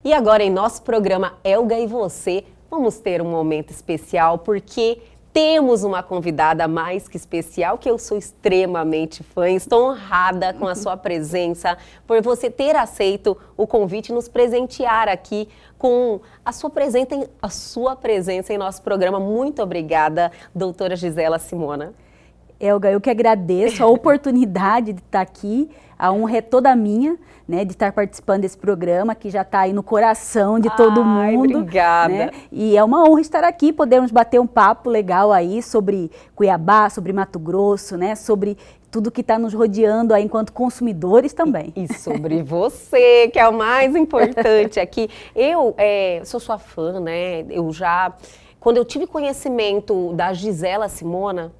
E agora, em nosso programa Elga e Você, vamos ter um momento especial, porque temos uma convidada mais que especial, que eu sou extremamente fã. Estou honrada com a sua presença, por você ter aceito o convite e nos presentear aqui com a sua presença em nosso programa. Muito obrigada, doutora Gisela Simona. Elga, eu que agradeço a oportunidade de estar aqui, a honra é toda minha, né, de estar participando desse programa, que já está aí no coração de todo mundo. Obrigada. Né? E é uma honra estar aqui, podermos bater um papo legal aí sobre Cuiabá, sobre Mato Grosso, né, sobre tudo que está nos rodeando aí enquanto consumidores também. E sobre você, que é o mais importante aqui. Eu sou sua fã, né, quando eu tive conhecimento da Gisela Simona,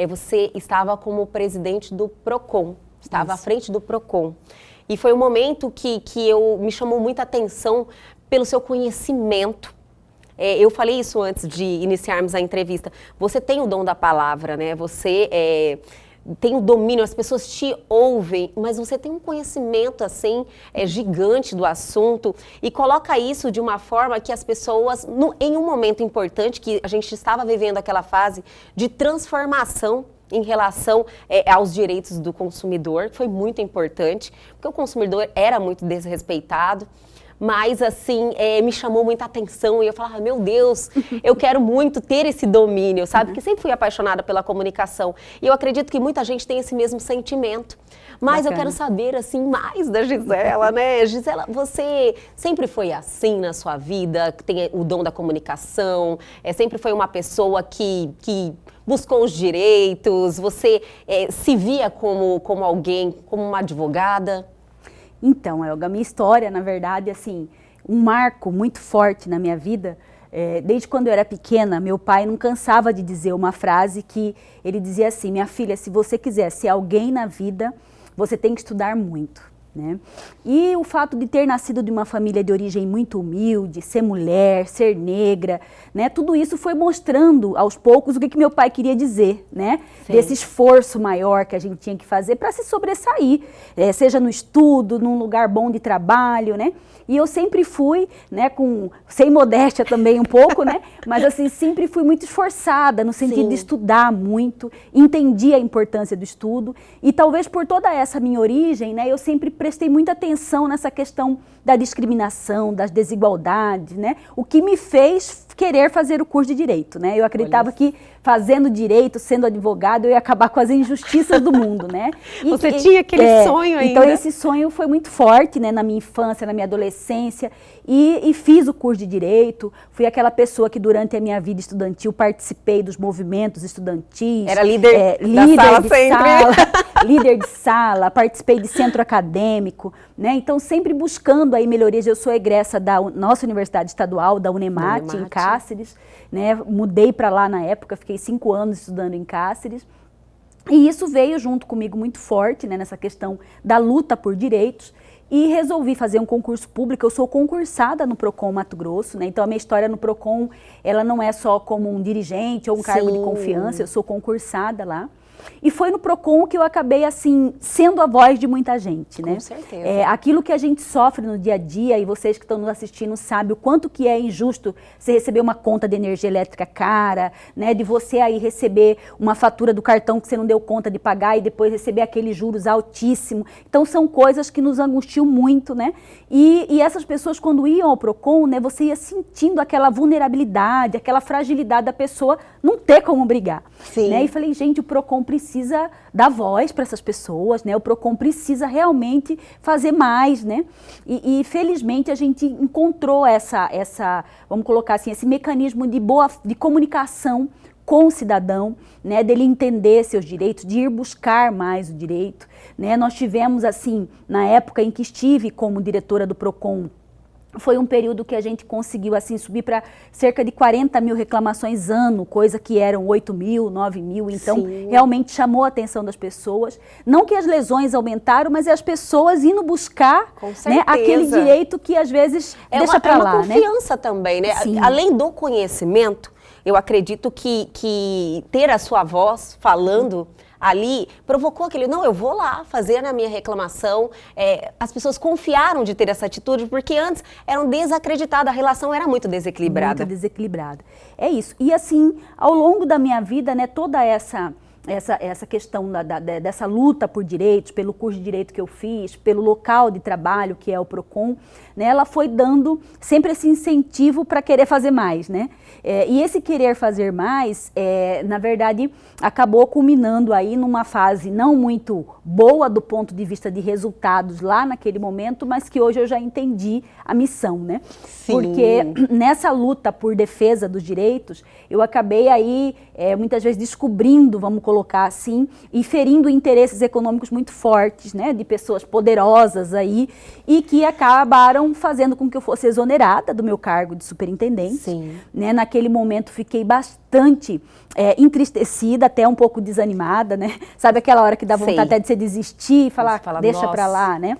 você estava como presidente do PROCON, estava à frente do PROCON. E foi um momento que me chamou muita atenção pelo seu conhecimento. Eu falei isso antes de iniciarmos a entrevista. Você tem o dom da palavra, né? Você tem o domínio, as pessoas te ouvem, mas você tem um conhecimento, assim, gigante do assunto e coloca isso de uma forma que as pessoas, em um momento importante, que a gente estava vivendo aquela fase de transformação em relação aos direitos do consumidor, foi muito importante, porque o consumidor era muito desrespeitado. Mas, assim, me chamou muita atenção e eu falava, meu Deus, eu quero muito ter esse domínio, sabe? Porque sempre fui apaixonada pela comunicação. E eu acredito que muita gente tem esse mesmo sentimento. Mas Bacana. Eu quero saber, assim, mais da Gisela, né? Gisela, você sempre foi assim na sua vida, que tem o dom da comunicação, sempre foi uma pessoa que buscou os direitos, você se via como alguém, como uma advogada? Então, Elga, minha história, na verdade, assim, um marco muito forte na minha vida, desde quando eu era pequena, meu pai não cansava de dizer uma frase que ele dizia assim, minha filha, se você quiser ser alguém na vida, você tem que estudar muito. Né? E o fato de ter nascido de uma família de origem muito humilde, ser mulher, ser negra, né? Tudo isso foi mostrando aos poucos o que meu pai queria dizer, né? Desse esforço maior que a gente tinha que fazer para se sobressair, seja no estudo, num lugar bom de trabalho, né? E eu sempre fui, né, sem modéstia também um pouco, né? Mas assim, sempre fui muito esforçada no sentido de estudar muito, entendi a importância do estudo e talvez por toda essa minha origem, né, eu sempre prestei muita atenção nessa questão da discriminação, das desigualdades, né? O que me fez querer fazer o curso de Direito, né? Eu acreditava que fazendo Direito, sendo advogado, eu ia acabar com as injustiças do mundo, né? Você tinha aquele sonho ainda? Então esse sonho foi muito forte, né? Na minha infância, na minha adolescência e fiz o curso de Direito, fui aquela pessoa que durante a minha vida estudantil participei dos movimentos estudantis. Era líder da sala sempre. Líder de sala, participei de centro acadêmico, né? Então sempre buscando aí melhorias. Eu sou egressa da nossa Universidade Estadual, da Unemate, em Cáceres, né? Mudei para lá na época, fiquei 5 anos estudando em Cáceres. E isso veio junto comigo muito forte, né? Nessa questão da luta por direitos. E resolvi fazer um concurso público. Eu sou concursada no PROCON Mato Grosso, né? Então a minha história no PROCON, ela não é só como um dirigente ou um cargo de confiança, eu sou concursada lá. E foi no PROCON que eu acabei, assim, sendo a voz de muita gente, né? Com certeza. Aquilo que a gente sofre no dia a dia, e vocês que estão nos assistindo sabem o quanto que é injusto você receber uma conta de energia elétrica cara, né? De você aí receber uma fatura do cartão que você não deu conta de pagar e depois receber aqueles juros altíssimos. Então são coisas que nos angustiam muito, né? E essas pessoas, quando iam ao PROCON, né? Você ia sentindo aquela vulnerabilidade, aquela fragilidade da pessoa não ter como brigar. Sim. Né? E falei, gente, o PROCON precisa dar voz para essas pessoas, né? O PROCON precisa realmente fazer mais, né? E felizmente a gente encontrou vamos colocar assim, esse mecanismo de comunicação com o cidadão, né? Dele entender seus direitos, de ir buscar mais o direito, né? Nós tivemos, assim, na época em que estive como diretora do PROCON, foi um período que a gente conseguiu assim subir para cerca de 40 mil reclamações ano, coisa que eram 8 mil, 9 mil, então realmente chamou a atenção das pessoas. Não que as lesões aumentaram, mas é as pessoas indo buscar, né, aquele direito que às vezes deixa para lá. É uma confiança, né? Também, né? Sim. Além do conhecimento, eu acredito que ter a sua voz falando ali provocou aquele, não, eu vou lá fazer a minha reclamação. As pessoas confiaram de ter essa atitude, porque antes eram desacreditadas, a relação era muito desequilibrada. Muito desequilibrada. É isso. E assim, ao longo da minha vida, né, toda essa questão dessa luta por direitos, pelo curso de direito que eu fiz, pelo local de trabalho que é o PROCON, né, ela foi dando sempre esse incentivo para querer fazer mais, né? E esse querer fazer mais, na verdade, acabou culminando aí numa fase não muito boa do ponto de vista de resultados lá naquele momento, mas que hoje eu já entendi a missão, né? Sim. Porque nessa luta por defesa dos direitos, eu acabei aí muitas vezes descobrindo, vamos colocar assim, e ferindo interesses econômicos muito fortes, né, de pessoas poderosas aí, e que acabaram fazendo com que eu fosse exonerada do meu cargo de superintendente. Sim. Né, naquele momento fiquei bastante entristecida, até um pouco desanimada, né? Sabe aquela hora que dá vontade até de você desistir e falar, deixa pra lá, né?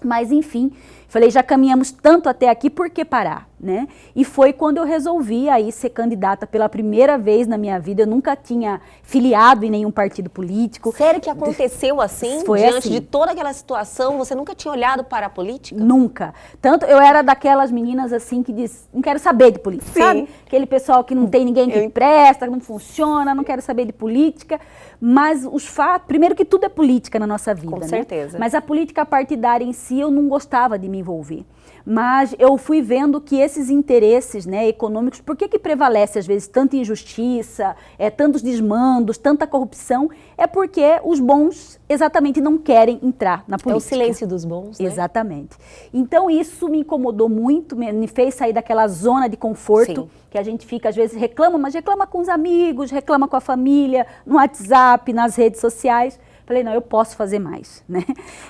Mas enfim, falei, já caminhamos tanto até aqui, por que parar, né? E foi quando eu resolvi aí ser candidata pela primeira vez na minha vida. Eu nunca tinha filiado em nenhum partido político. Sério que aconteceu assim? Foi diante assim. de toda aquela situação, você nunca tinha olhado para a política? Nunca. Tanto eu era daquelas meninas assim que diz, não quero saber de política, Sim. sabe? Aquele pessoal que não tem ninguém que presta, que não funciona, não quero saber de política. Mas os fatos, primeiro que tudo é política na nossa vida, Com né? certeza. Mas a política partidária em si eu não gostava de me envolver. Mas eu fui vendo que esses interesses, né, econômicos, por que prevalece às vezes tanta injustiça, tantos desmandos, tanta corrupção? É porque os bons exatamente não querem entrar na política. É o silêncio dos bons, né? Exatamente. Então isso me incomodou muito, me fez sair daquela zona de conforto. Sim. Que a gente fica, às vezes reclama, mas reclama com os amigos, reclama com a família, no WhatsApp, nas redes sociais. Falei, não, eu posso fazer mais, né?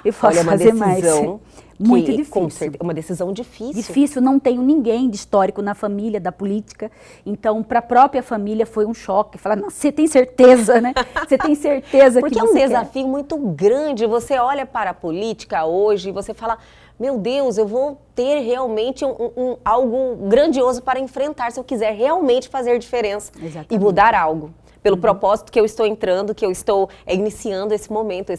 Eu posso fazer mais. Muito difícil. Com certeza, uma decisão difícil. Difícil, não tenho ninguém de histórico na família, da política. Então, para a própria família foi um choque. Falar, não, você tem certeza, né? Você tem certeza que você Porque é um desafio muito grande. Você olha para a política hoje e você fala, meu Deus, eu vou ter realmente algo grandioso para enfrentar se eu quiser realmente fazer diferença. Exatamente. E mudar algo. Pelo propósito que eu estou entrando, que eu estou iniciando esse momento,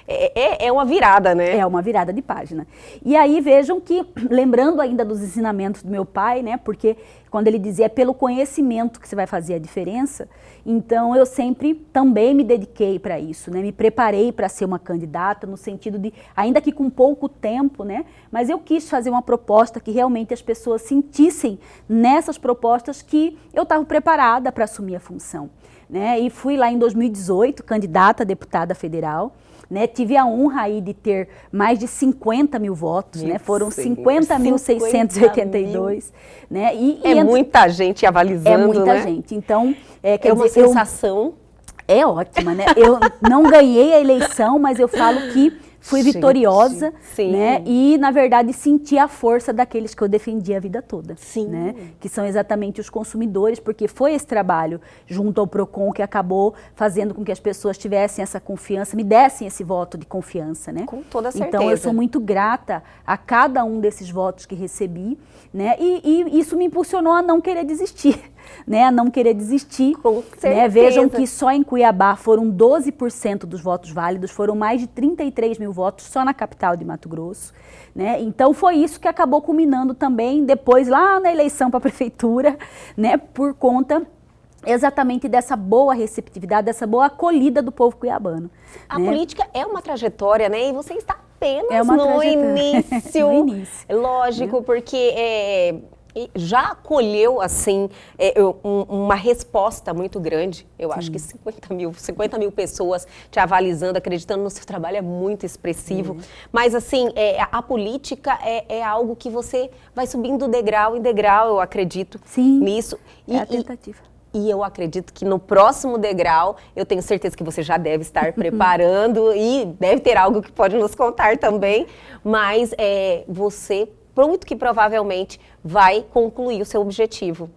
é uma virada, né? É uma virada de página. E aí vejam que, lembrando ainda dos ensinamentos do meu pai, né? Porque quando ele dizia, é pelo conhecimento que você vai fazer a diferença, então eu sempre também me dediquei para isso, né? Me preparei para ser uma candidata, no sentido de, ainda que com pouco tempo, né? Mas eu quis fazer uma proposta que realmente as pessoas sentissem nessas propostas que eu estava preparada para assumir a função. Né? E fui lá em 2018, candidata a deputada federal, né? Tive a honra aí de ter mais de 50 mil votos, né? Foram 50.682, né? É muita gente avalizando, é muita né? gente, então... É uma sensação... É ótima, né? Eu não ganhei a eleição, mas eu falo que fui vitoriosa, sim. Né? E, na verdade, senti a força daqueles que eu defendi a vida toda. Sim. Né? Que são exatamente os consumidores, porque foi esse trabalho junto ao PROCON que acabou fazendo com que as pessoas tivessem essa confiança, me dessem esse voto de confiança, né? Com toda certeza. Então, eu sou muito grata a cada um desses votos que recebi, né? E isso me impulsionou a não querer desistir. Né, a não querer desistir. Com certeza. Né, vejam que só em Cuiabá foram 12% dos votos válidos, foram mais de 33 mil votos só na capital de Mato Grosso. Né? Então foi isso que acabou culminando também depois lá na eleição para a prefeitura, né, por conta exatamente dessa boa receptividade, dessa boa acolhida do povo cuiabano. A né? política é uma trajetória, né? E você está apenas no início. No início. Lógico, porque... já acolheu, assim, uma resposta muito grande. Eu acho que 50 mil pessoas te avalizando, acreditando no seu trabalho é muito expressivo. Mas, assim, a política é algo que você vai subindo degrau em degrau, eu acredito nisso. É a tentativa. E eu acredito que no próximo degrau, eu tenho certeza que você já deve estar preparando e deve ter algo que pode nos contar também. Mas você... muito que provavelmente vai concluir o seu objetivo.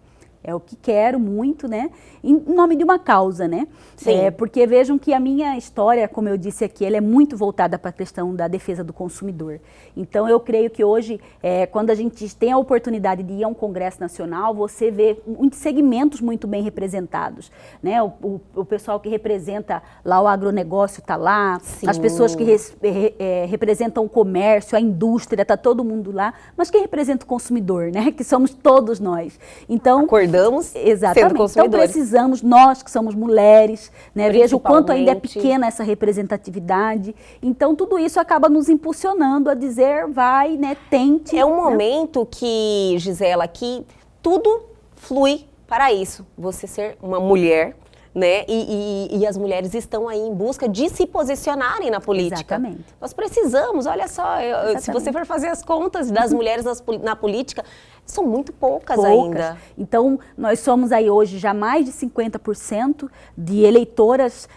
é o que quero muito, né? Em nome de uma causa, né? Sim. Porque vejam que a minha história, como eu disse aqui, ela é muito voltada para a questão da defesa do consumidor. Então eu creio que hoje, quando a gente tem a oportunidade de ir a um congresso nacional, você vê muitos segmentos muito bem representados, né? O pessoal que representa lá o agronegócio está lá, Sim. as pessoas que representam o comércio, a indústria, está todo mundo lá, mas quem representa o consumidor, né? Que somos todos nós. Então, acordamos exatamente. sendo consumidores. Então precisamos, nós que somos mulheres, né? Veja o quanto ainda é Principalmente. pequena essa representatividade. Então tudo isso acaba nos impulsionando a dizer, vai, né? Tente. É um né? momento que, Gisela, que tudo flui para isso. Você ser uma mulher, né? E as mulheres estão aí em busca de se posicionarem na política. Exatamente. Nós precisamos, olha só, se Exatamente. você for fazer as contas das mulheres na política, são muito poucas Poucas. ainda. Então, nós somos aí hoje já mais de 50% de eleitoras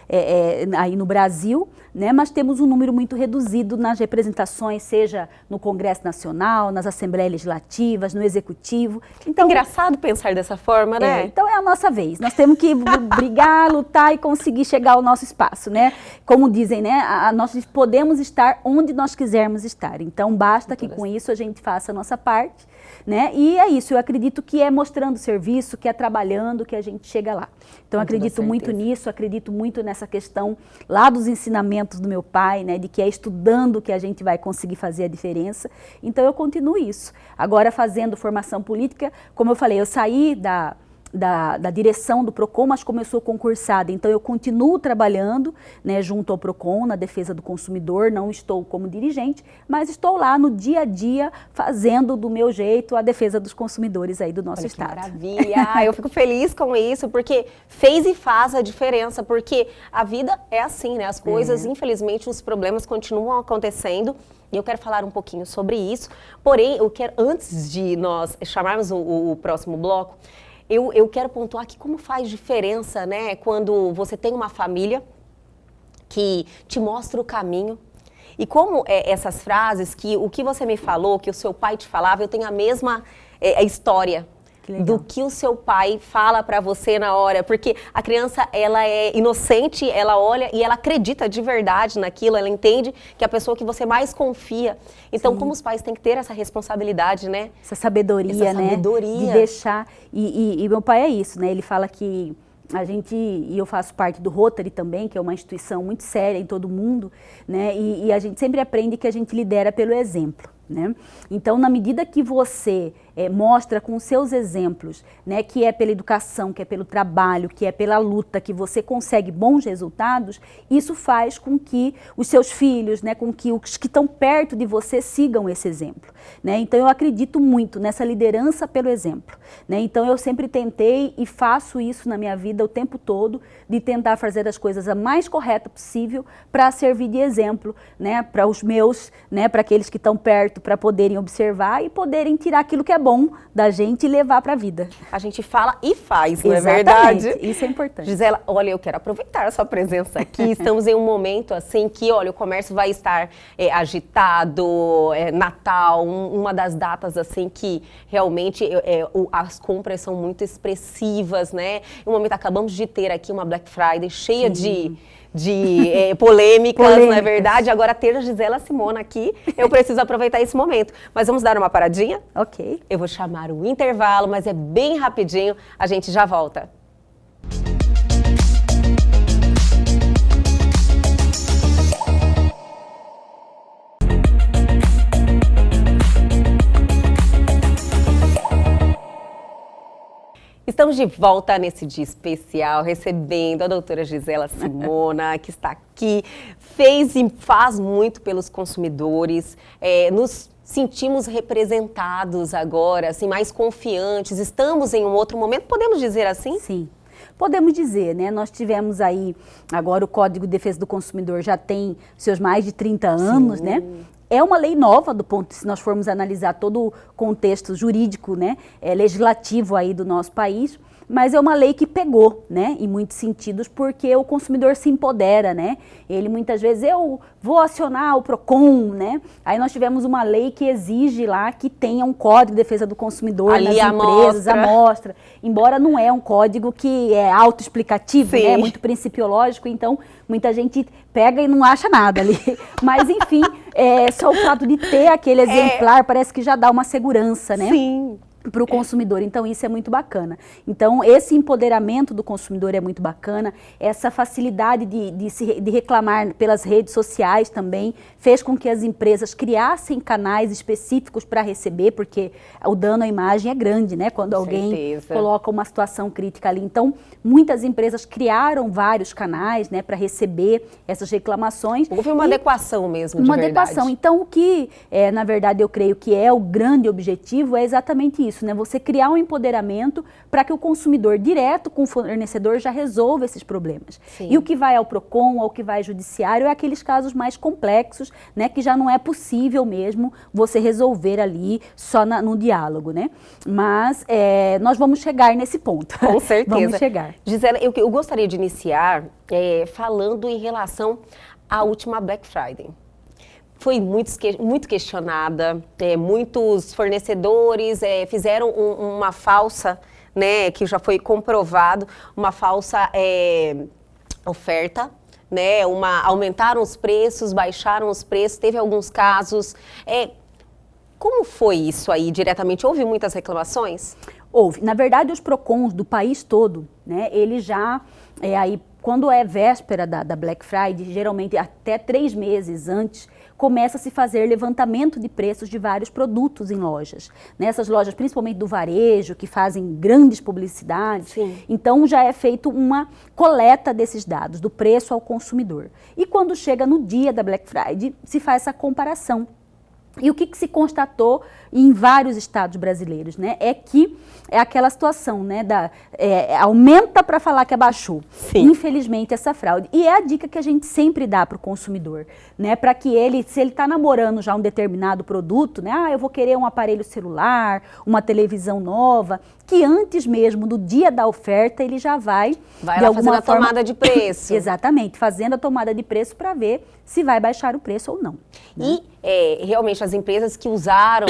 aí no Brasil, né? Mas temos um número muito reduzido nas representações, seja no Congresso Nacional, nas Assembleias Legislativas, no Executivo. Então, Engraçado pensar dessa forma, né? então é a nossa vez. Nós temos que brigar, lutar e conseguir chegar ao nosso espaço, né? Como dizem, né? Nós podemos estar onde nós quisermos estar. Então basta que com isso a gente faça a nossa parte, né? E é isso, eu acredito que é mostrando serviço, que é trabalhando, que a gente chega lá. Então acredito muito nisso, acredito muito nessa questão lá dos ensinamentos do meu pai, né? De que é estudando que a gente vai conseguir fazer a diferença. Então eu continuo isso. Agora fazendo formação política, como eu falei, eu saí da direção do PROCON, mas como eu sou concursada, então eu continuo trabalhando, né, junto ao PROCON, na defesa do consumidor, não estou como dirigente, mas estou lá no dia a dia, fazendo do meu jeito a defesa dos consumidores aí do nosso estado. Que maravilha! Eu fico feliz com isso, porque fez e faz a diferença, porque a vida é assim, né? As coisas, infelizmente, os problemas continuam acontecendo, e eu quero falar um pouquinho sobre isso, porém, eu quero, antes de nós chamarmos o próximo bloco, eu quero pontuar aqui como faz diferença, né, quando você tem uma família que te mostra o caminho. E como essas frases, que o que você me falou, que o seu pai te falava, eu tenho a mesma história do que o seu pai fala para você na hora. Porque a criança, ela é inocente, ela olha e ela acredita de verdade naquilo, ela entende que é a pessoa que você mais confia. Então, como os pais têm que ter essa responsabilidade, né? Essa sabedoria, né? De deixar. E meu pai é isso, né? Ele fala que a gente, e eu faço parte do Rotary também, que é uma instituição muito séria em todo mundo, né? E a gente sempre aprende que a gente lidera pelo exemplo, né? Então, na medida que você mostra com os seus exemplos, né, que é pela educação, que é pelo trabalho, que é pela luta, que você consegue bons resultados, isso faz com que os seus filhos, né, com que os que estão perto de você sigam esse exemplo, né? Então eu acredito muito nessa liderança pelo exemplo, né? Então eu sempre tentei e faço isso na minha vida o tempo todo, de tentar fazer as coisas a mais correta possível para servir de exemplo, né, para os meus, né, para aqueles que estão perto, para poderem observar e poderem tirar aquilo que é bom da gente e levar para a vida. A gente fala e faz, não é verdade? Isso é importante. Gisela, olha, eu quero aproveitar a sua presença aqui. Estamos em um momento assim que, olha, o comércio vai estar agitado, Natal, uma das datas assim que realmente as compras são muito expressivas, né? No momento acabamos de ter aqui uma Black Friday cheia de polêmicas, não é verdade? Agora ter a Gisela Simona aqui, eu preciso aproveitar esse momento. Mas vamos dar uma paradinha? Ok. Eu vou chamar o intervalo, mas é bem rapidinho, a gente já volta. Estamos de volta nesse dia especial, recebendo a doutora Gisela Simona, que está aqui, fez e faz muito pelos consumidores, nos sentimos representados agora, assim, mais confiantes, estamos em um outro momento, podemos dizer assim? Sim. Podemos dizer, né? Nós tivemos aí, agora o Código de Defesa do Consumidor já tem seus mais de 30 anos, né? É uma lei nova do ponto, se nós formos analisar todo o contexto jurídico, né, legislativo aí do nosso país, mas é uma lei que pegou, né, em muitos sentidos, porque o consumidor se empodera, né? Ele muitas vezes, eu vou acionar o PROCON, né? Aí nós tivemos uma lei que exige lá que tenha um código de defesa do consumidor ali nas empresas, a mostra, embora não é um código que é autoexplicativo, né? É muito principiológico, então muita gente pega e não acha nada ali. Mas enfim, só o fato de ter aquele exemplar parece que já dá uma segurança, né? Sim. Para o consumidor, então isso é muito bacana. Então esse empoderamento do consumidor é muito bacana, essa facilidade de reclamar pelas redes sociais também fez com que as empresas criassem canais específicos para receber, porque o dano à imagem é grande, né? Quando alguém coloca uma situação crítica ali. Então muitas empresas criaram vários canais, né, para receber essas reclamações. Houve uma adequação mesmo, de verdade. Uma adequação. Então o que, na verdade, eu creio que é o grande objetivo é exatamente isso. Né? Você criar um empoderamento para que o consumidor direto com o fornecedor já resolva esses problemas. Sim. E o que vai ao PROCON, ao que vai ao judiciário, é aqueles casos mais complexos, né, que já não é possível mesmo você resolver ali só no diálogo, né? Mas nós vamos chegar nesse ponto. Com certeza. Vamos chegar. Gisela, eu gostaria de iniciar falando em relação à última Black Friday. Foi muito questionada, muitos fornecedores fizeram uma falsa, né, que já foi comprovado, uma falsa oferta, né, aumentaram os preços, baixaram os preços, teve alguns casos. Como foi isso aí diretamente? Houve muitas reclamações? Houve. Na verdade, os PROCONs do país todo, né, eles já, aí, quando é véspera da Black Friday, geralmente até 3 meses antes, começa a se fazer levantamento de preços de vários produtos em lojas. Nessas lojas, principalmente do varejo, que fazem grandes publicidades. Sim. Então já é feito uma coleta desses dados, do preço ao consumidor. E quando chega no dia da Black Friday, se faz essa comparação. E o que se constatou em vários estados brasileiros, né? É que é aquela situação, né? Aumenta para falar que abaixou. Sim. Infelizmente, essa fraude. E é a dica que a gente sempre dá para o consumidor, né? Para que ele, se ele está namorando já um determinado produto, né? Eu vou querer um aparelho celular, uma televisão nova, que antes mesmo do dia da oferta ele já vai lá fazendo a tomada de preço. Exatamente, fazendo a tomada de preço para ver se vai baixar o preço ou não. Né? E realmente as empresas que usaram,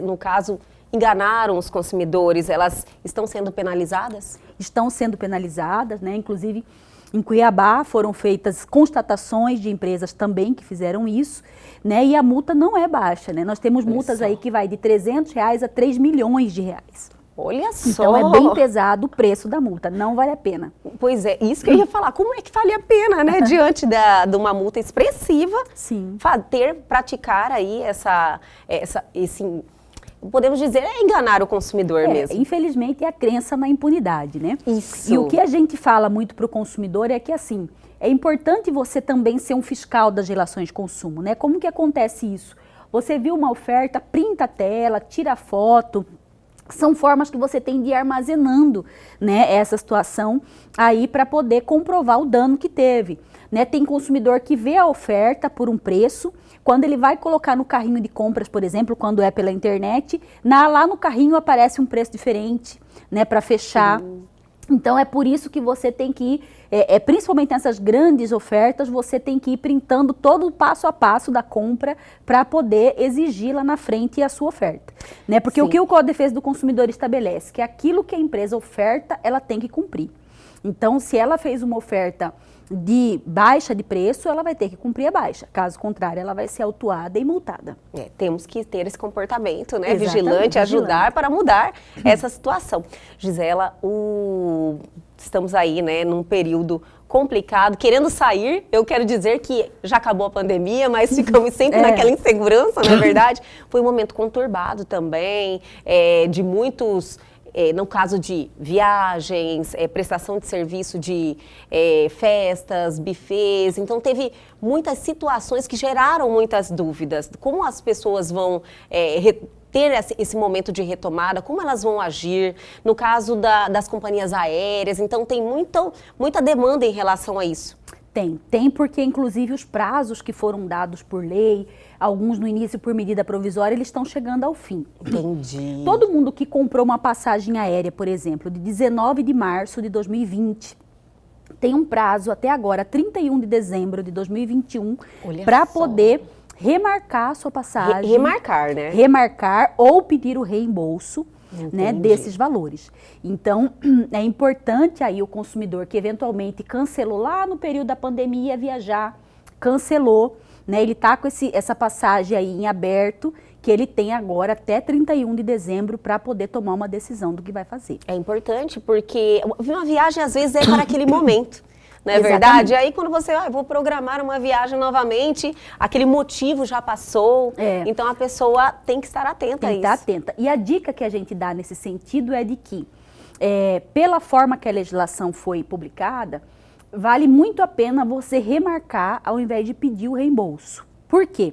no caso, enganaram os consumidores, elas estão sendo penalizadas? Estão sendo penalizadas, né? Inclusive em Cuiabá foram feitas constatações de empresas também que fizeram isso, né? E a multa não é baixa, né? Nós temos multas aí que vai de R$300 a 3 milhões de reais. Olha só! Então é bem pesado o preço da multa, não vale a pena. Pois é, isso que eu ia falar, como é que vale a pena, né? Diante de uma multa expressiva, sim, praticar aí esse, podemos dizer, enganar o consumidor mesmo. Infelizmente é a crença na impunidade, né? Isso. E o que a gente fala muito para o consumidor é que assim, é importante você também ser um fiscal das relações de consumo, né? Como que acontece isso? Você viu uma oferta, printa a tela, tira a foto. São formas que você tem de ir armazenando, né, essa situação aí para poder comprovar o dano que teve. Né? Tem consumidor que vê a oferta por um preço, quando ele vai colocar no carrinho de compras, por exemplo, quando é pela internet, lá no carrinho aparece um preço diferente, né, para fechar. Sim. Então é por isso que você tem que ir, principalmente nessas grandes ofertas, você tem que ir printando todo o passo a passo da compra para poder exigir lá na frente a sua oferta. Né? Porque Sim. O que o Código de Defesa do Consumidor estabelece? Que aquilo que a empresa oferta, ela tem que cumprir. Então, se ela fez uma oferta de baixa de preço, ela vai ter que cumprir a baixa. Caso contrário, ela vai ser autuada e multada. Temos que ter esse comportamento, né? Vigilante, ajudar para mudar essa situação. Gisela, estamos aí, né, num período complicado, querendo sair. Eu quero dizer que já acabou a pandemia, mas ficamos sempre naquela insegurança, não é verdade? Foi um momento conturbado também, de muitos... no caso de viagens, prestação de serviço de festas, buffets, então teve muitas situações que geraram muitas dúvidas. Como as pessoas vão ter esse momento de retomada, como elas vão agir, no caso das companhias aéreas, então tem muita demanda em relação a isso. Tem porque inclusive os prazos que foram dados por lei, alguns no início por medida provisória, eles estão chegando ao fim. Entendi. Todo mundo que comprou uma passagem aérea, por exemplo, de 19 de março de 2020, tem um prazo até agora, 31 de dezembro de 2021, para poder remarcar a sua passagem. Remarcar, né? Remarcar ou pedir o reembolso, né, desses valores. Então, é importante aí o consumidor que eventualmente cancelou lá no período da pandemia viajar, cancelou, né, ele está com essa passagem aí em aberto, que ele tem agora até 31 de dezembro para poder tomar uma decisão do que vai fazer. É importante porque uma viagem às vezes é para aquele momento. Não é Exatamente. verdade? Aí quando você, vou programar uma viagem novamente, aquele motivo já passou, então a pessoa tem que estar atenta a isso. Tem que estar atenta. E a dica que a gente dá nesse sentido é de que, pela forma que a legislação foi publicada, vale muito a pena você remarcar ao invés de pedir o reembolso. Por quê?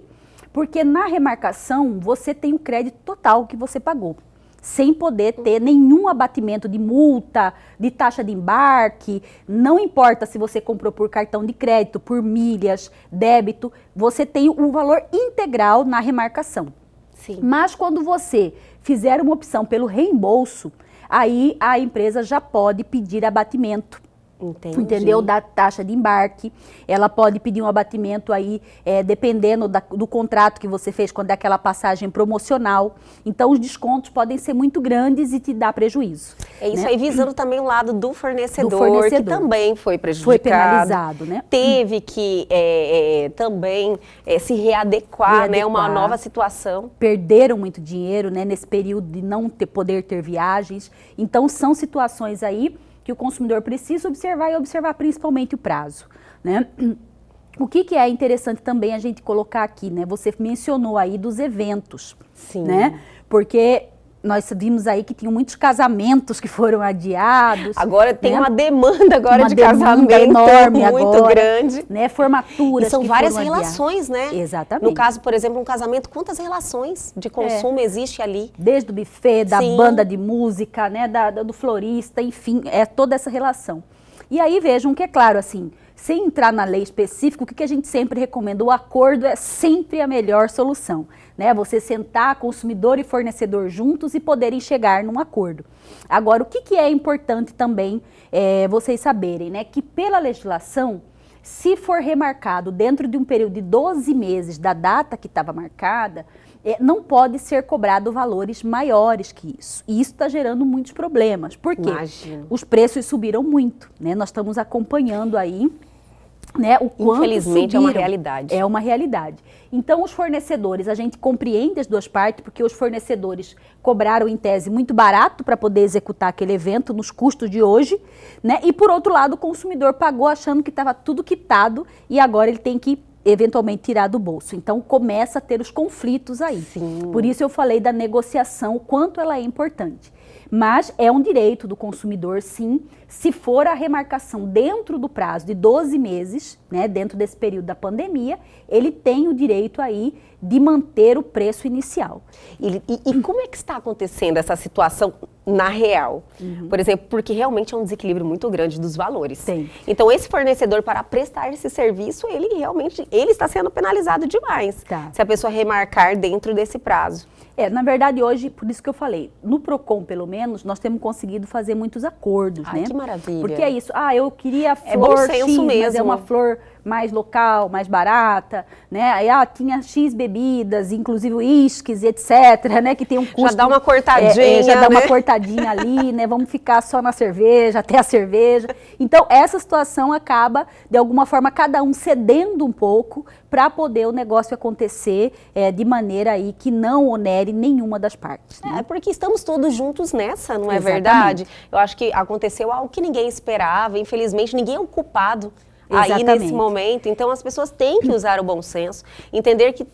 Porque na remarcação você tem o crédito total que você pagou, sem poder ter nenhum abatimento de multa, de taxa de embarque, não importa se você comprou por cartão de crédito, por milhas, débito, você tem o valor integral na remarcação. Sim. Mas quando você fizer uma opção pelo reembolso, aí a empresa já pode pedir abatimento. Entendi. Entendeu? Da taxa de embarque, ela pode pedir um abatimento aí, dependendo do contrato que você fez, quando é aquela passagem promocional. Então, os descontos podem ser muito grandes e te dar prejuízo. É isso, né? aí visando também o lado do fornecedor, que também foi prejudicado. Foi penalizado, né? Teve que também se readequar, né? Uma nova situação. Perderam muito dinheiro, né? Nesse período de não poder ter viagens. Então, são situações aí que o consumidor precisa observar e observar principalmente o prazo, né? O que é interessante também a gente colocar aqui, né? Você mencionou aí dos eventos, Sim. né? Porque nós vimos aí que tinham muitos casamentos que foram adiados. Agora tem né? uma demanda uma de demanda casamento enorme muito agora, grande. né? Formaturas. E são que várias foram relações, adiadas. né? Exatamente. No caso, por exemplo, um casamento, quantas relações de consumo existe ali? Desde o buffet, da Sim. banda de música, né? Do florista, enfim, toda essa relação. E aí vejam que é claro, assim, sem entrar na lei específica, o que a gente sempre recomenda? O acordo é sempre a melhor solução, né? Você sentar consumidor e fornecedor juntos e poderem chegar num acordo. Agora, o que é importante também vocês saberem, né? Que pela legislação, se for remarcado dentro de um período de 12 meses da data que estava marcada, não pode ser cobrado valores maiores que isso. E isso está gerando muitos problemas. Por quê? Imagino. Os preços subiram muito, né? Nós estamos acompanhando aí, né, o quanto Infelizmente subiram. é uma realidade. É uma realidade. Então, os fornecedores, a gente compreende as duas partes, porque os fornecedores cobraram, em tese, muito barato para poder executar aquele evento nos custos de hoje, né? E, por outro lado, o consumidor pagou achando que estava tudo quitado e agora ele tem que eventualmente tirar do bolso. Então, começa a ter os conflitos aí. Sim. Por isso eu falei da negociação, o quanto ela é importante. Mas é um direito do consumidor, sim, se for a remarcação dentro do prazo de 12 meses, né, dentro desse período da pandemia, ele tem o direito aí de manter o preço inicial. E como é que está acontecendo essa situação na real? Por exemplo, porque realmente é um desequilíbrio muito grande dos valores. Tem. Então, esse fornecedor, para prestar esse serviço, ele está sendo penalizado demais. Tá. Se a pessoa remarcar dentro desse prazo. Na verdade, hoje, por isso que eu falei, no PROCON, pelo menos, nós temos conseguido fazer muitos acordos, Ai, né? que maravilha. Porque é isso, eu queria bom flor senso X, mas mesmo. é uma flor mais local, mais barata, né? Aí, tinha X bebidas, inclusive uísques, etc, né? Que tem um custo... Já dá uma cortadinha, já dá né? uma cortadinha ali, né? Vamos ficar só na cerveja, até a cerveja. Então, essa situação acaba, de alguma forma, cada um cedendo um pouco para poder o negócio acontecer de maneira aí que não onere nenhuma das partes. Né? Porque estamos todos juntos nessa, não é Exatamente. verdade? Eu acho que aconteceu algo que ninguém esperava, infelizmente, ninguém é o culpado aí Exatamente. nesse momento. Então, as pessoas têm que usar o bom senso, entender que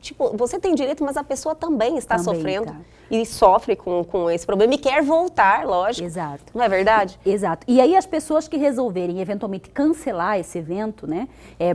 tipo, você tem direito, mas a pessoa também está Também sofrendo. tá. E sofre com esse problema e quer voltar, lógico. Exato. Não é verdade? Exato. E aí as pessoas que resolverem eventualmente cancelar esse evento, né?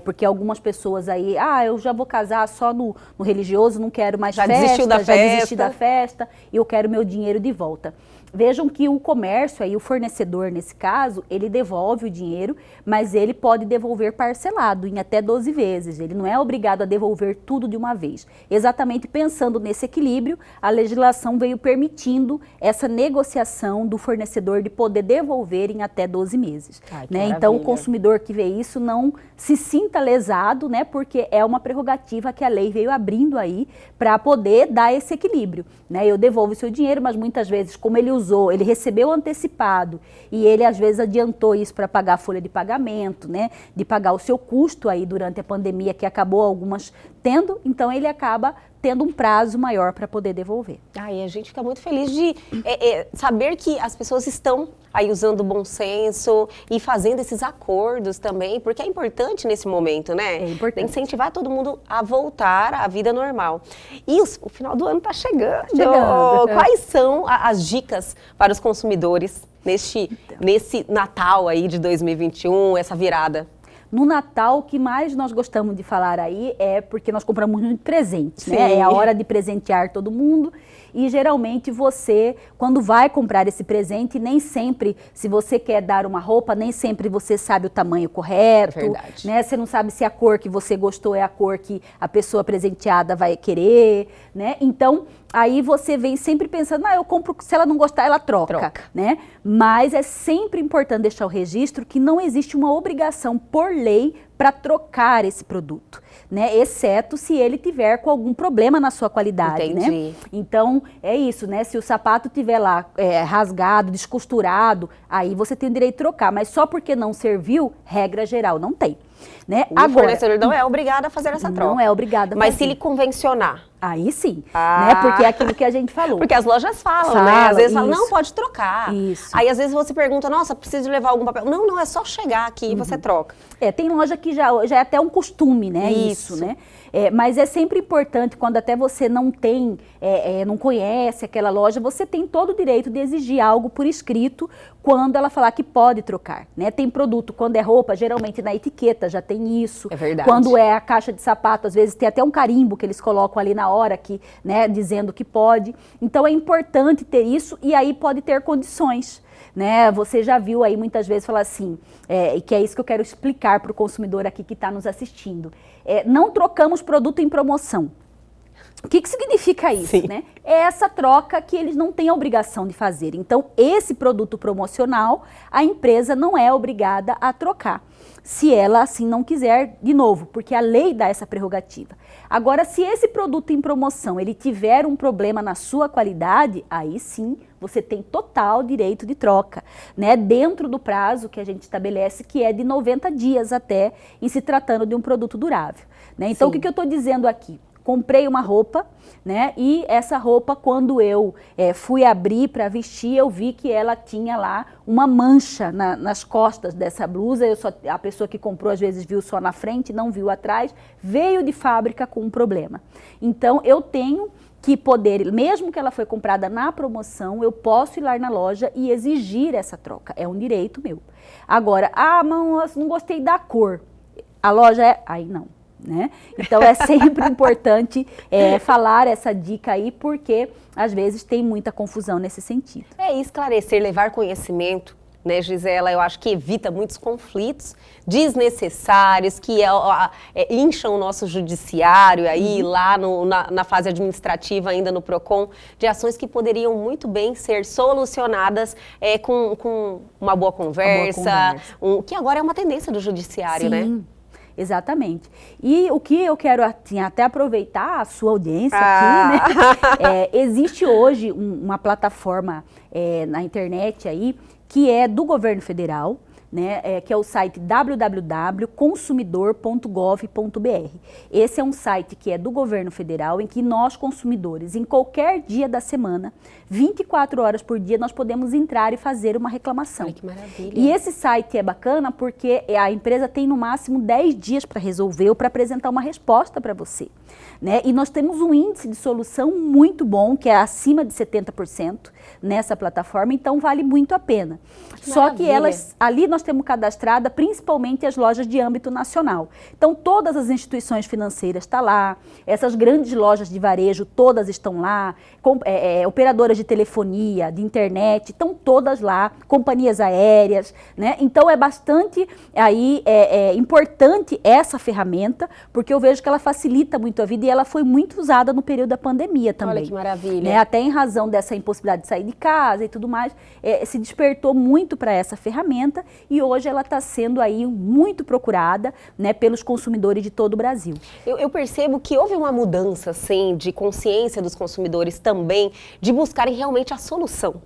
Porque algumas pessoas aí, eu já vou casar só no religioso, não quero mais Já festa, desistiu da já desisti festa. da festa e eu quero meu dinheiro de volta. vejam que o comércio, aí, o fornecedor nesse caso, ele devolve o dinheiro, mas ele pode devolver parcelado em até 12 vezes. Ele não é obrigado a devolver tudo de uma vez. Exatamente pensando nesse equilíbrio, a legislação veio permitindo essa negociação do fornecedor de poder devolver em até 12 meses. Ai, né? Então o consumidor que vê isso não se sinta lesado, né? Porque é uma prerrogativa que a lei veio abrindo aí para poder dar esse equilíbrio. Né? Eu devolvo o seu dinheiro, mas muitas vezes, como ele usou, ele recebeu antecipado e ele às vezes adiantou isso para pagar a folha de pagamento, né? De pagar o seu custo aí durante a pandemia, que acabou algumas tendo, então ele acaba tendo um prazo maior para poder devolver. E a gente fica muito feliz de saber que as pessoas estão aí usando o bom senso e fazendo esses acordos também, porque é importante nesse momento, né? É importante. Incentivar todo mundo a voltar à vida normal. E o final do ano está chegando. Quais são as dicas para os consumidores nesse Natal aí de 2021, essa virada? No Natal, o que mais nós gostamos de falar aí é porque nós compramos muito presente, né? É a hora de presentear todo mundo e geralmente você, quando vai comprar esse presente, nem sempre, se você quer dar uma roupa, nem sempre você sabe o tamanho correto, né? Você não sabe se a cor que você gostou é a cor que a pessoa presenteada vai querer, né? Então, aí você vem sempre pensando, eu compro, se ela não gostar, ela troca, né? Mas é sempre importante deixar o registro que não existe uma obrigação por lei para trocar esse produto, né? Exceto se ele tiver com algum problema na sua qualidade, né? Então, é isso, né? Se o sapato tiver lá rasgado, descosturado, aí você tem o direito de trocar, mas só porque não serviu, regra geral, não tem. Né? O fornecedor não é obrigado a fazer essa troca. Não é obrigado a fazer. Mas se ele convencionar? Aí sim, né? Porque é aquilo que a gente falou. Porque as lojas falam, né? Às vezes falam, não, pode trocar. Isso. Aí às vezes você pergunta, nossa, preciso levar algum papel. Não, é só chegar aqui e você troca. Tem loja que já é até um costume, né? Isso, né? Mas é sempre importante, quando até você não tem, não conhece aquela loja, você tem todo o direito de exigir algo por escrito quando ela falar que pode trocar, né? Tem produto, quando é roupa, geralmente na etiqueta já tem isso. É verdade. Quando é a caixa de sapato, às vezes tem até um carimbo que eles colocam ali na hora, que, né, dizendo que pode. Então é importante ter isso e aí pode ter condições. Né? Você já viu aí muitas vezes falar assim, e que é isso que eu quero explicar para o consumidor aqui que está nos assistindo. Não trocamos produto em promoção. O que significa isso? Né? É essa troca que eles não têm a obrigação de fazer. Então, esse produto promocional, a empresa não é obrigada a trocar, se ela assim não quiser, de novo, porque a lei dá essa prerrogativa. Agora, se esse produto em promoção, ele tiver um problema na sua qualidade, aí sim, você tem total direito de troca, né? Dentro do prazo que a gente estabelece, que é de 90 dias até, em se tratando de um produto durável, né? Então, o que eu estou dizendo aqui? Comprei uma roupa, né? E essa roupa, quando eu fui abrir para vestir, eu vi que ela tinha lá uma mancha nas costas dessa blusa. A pessoa que comprou às vezes viu só na frente, não viu atrás, veio de fábrica com um problema. Então eu tenho que poder, mesmo que ela foi comprada na promoção, eu posso ir lá na loja e exigir essa troca. É um direito meu. Agora, mas não gostei da cor. A loja aí não. Né? Então é sempre importante falar essa dica aí, porque às vezes tem muita confusão nesse sentido. Esclarecer, levar conhecimento, né, Gisela, eu acho que evita muitos conflitos desnecessários que incham o nosso judiciário aí lá na fase administrativa, ainda no PROCON, de ações que poderiam muito bem ser solucionadas com uma boa conversa, que agora é uma tendência do judiciário, né? Exatamente. E o que eu quero até aproveitar a sua audiência aqui, né? Existe hoje uma plataforma na internet aí que é do governo federal, né, que é o site www.consumidor.gov.br. Esse é um site que é do governo federal, em que nós, consumidores, em qualquer dia da semana, 24 horas por dia, nós podemos entrar e fazer uma reclamação. Ai, que maravilha. E esse site é bacana porque a empresa tem no máximo 10 dias para resolver ou para apresentar uma resposta para você. Né? E nós temos um índice de solução muito bom, que é acima de 70% nessa plataforma, então vale muito a pena. Só que ali nós temos cadastrada principalmente as lojas de âmbito nacional. Então, todas as instituições financeiras estão lá, essas grandes lojas de varejo todas estão lá, operadoras de telefonia, de internet, estão todas lá, companhias aéreas, né? Então, é bastante aí, importante essa ferramenta, porque eu vejo que ela facilita muito a vida e ela foi muito usada no período da pandemia também. Olha que maravilha. Né? Até em razão dessa impossibilidade de sair de casa e tudo mais, se despertou muito para essa ferramenta e hoje ela está sendo aí muito procurada, né, pelos consumidores de todo o Brasil. Eu percebo que houve uma mudança, assim, de consciência dos consumidores também, de buscarem realmente a solução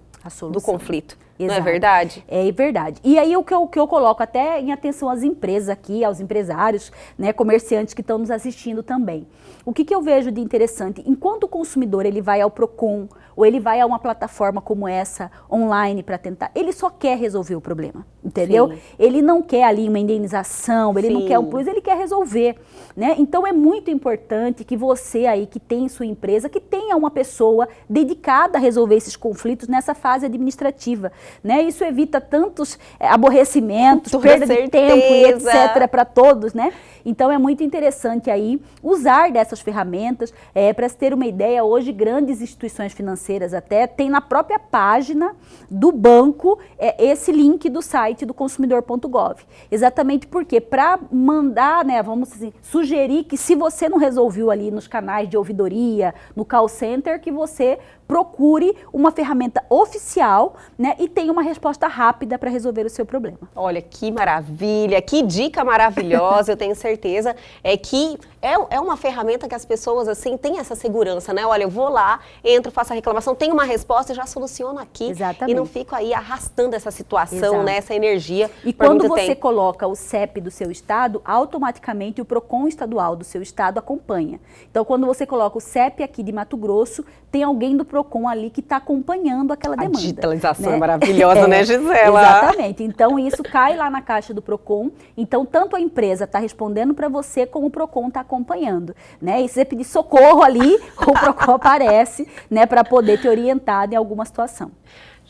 do conflito. Exato. Não é verdade? É verdade. E aí o que eu coloco até em atenção às empresas aqui, aos empresários, né, comerciantes que estão nos assistindo também. O que eu vejo de interessante, enquanto o consumidor ele vai ao Procon ou ele vai a uma plataforma como essa online para tentar, ele só quer resolver o problema, entendeu? Sim. Ele não quer ali uma indenização, ele não quer um plus, ele quer resolver, né? Então é muito importante que você aí que tem sua empresa, que tenha uma pessoa dedicada a resolver esses conflitos nessa fase administrativa, né? Isso evita tantos aborrecimentos, perda de tempo e etc. para todos, né? Então é muito interessante aí usar dessas ferramentas. Para se ter uma ideia, hoje grandes instituições financeiras até tem na própria página do banco esse link do site do consumidor.gov. Exatamente porque para mandar, né, vamos assim, sugerir que se você não resolveu ali nos canais de ouvidoria, no call center, que você procure uma ferramenta oficial, né, e tenha uma resposta rápida para resolver o seu problema. Olha, que maravilha, que dica maravilhosa, eu tenho certeza que é uma ferramenta que as pessoas, assim, têm essa segurança, né? Olha, eu vou lá, entro, faço a reclamação, tenho uma resposta e já soluciono aqui. Exatamente. E não fico aí arrastando essa situação, né, essa energia. E quando você coloca o CEP do seu estado, automaticamente o PROCON estadual do seu estado acompanha. Então, quando você coloca o CEP aqui de Mato Grosso, tem alguém do PROCON ali que está acompanhando aquela demanda. A digitalização é maravilhosa, né, Gisela? Exatamente. Então, isso cai lá na caixa do PROCON. Então, tanto a empresa está respondendo para você, como o PROCON está acompanhando, né? E se você pedir socorro ali, o PROCON aparece, né, para poder te orientar em alguma situação.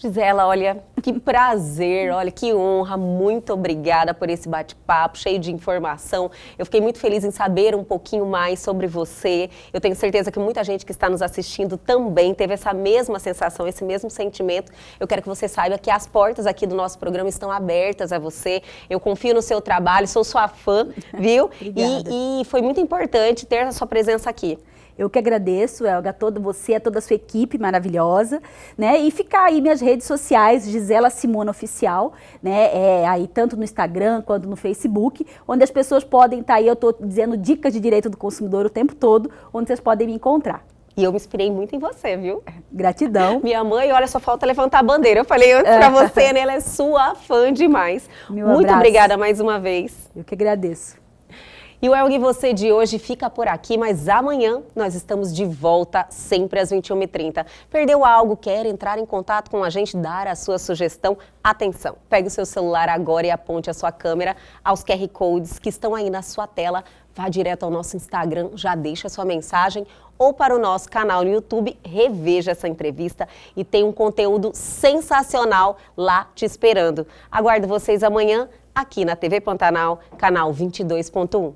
Gisela, olha, que prazer, olha, que honra, muito obrigada por esse bate-papo cheio de informação. Eu fiquei muito feliz em saber um pouquinho mais sobre você. Eu tenho certeza que muita gente que está nos assistindo também teve essa mesma sensação, esse mesmo sentimento. Eu quero que você saiba que as portas aqui do nosso programa estão abertas a você. Eu confio no seu trabalho, sou sua fã, viu? E foi muito importante ter a sua presença aqui. Eu que agradeço, Elga, toda você, a toda a sua equipe maravilhosa, né? E ficar aí minhas redes sociais, Gisela Simona Oficial, né? Aí tanto no Instagram quanto no Facebook, onde as pessoas podem estar aí, eu estou dizendo dicas de direito do consumidor o tempo todo, onde vocês podem me encontrar. E eu me inspirei muito em você, viu? Gratidão. Minha mãe, olha, só falta levantar a bandeira. Eu falei antes pra você, né? Ela é sua fã demais. Muito obrigada mais uma vez. Eu que agradeço. E o Elga e Você de hoje fica por aqui, mas amanhã nós estamos de volta, sempre às 21h30. Perdeu algo, quer entrar em contato com a gente, dar a sua sugestão? Atenção, pegue o seu celular agora e aponte a sua câmera aos QR Codes que estão aí na sua tela. Vá direto ao nosso Instagram, já deixa a sua mensagem, ou para o nosso canal no YouTube, reveja essa entrevista e tem um conteúdo sensacional lá te esperando. Aguardo vocês amanhã aqui na TV Pantanal, canal 22.1.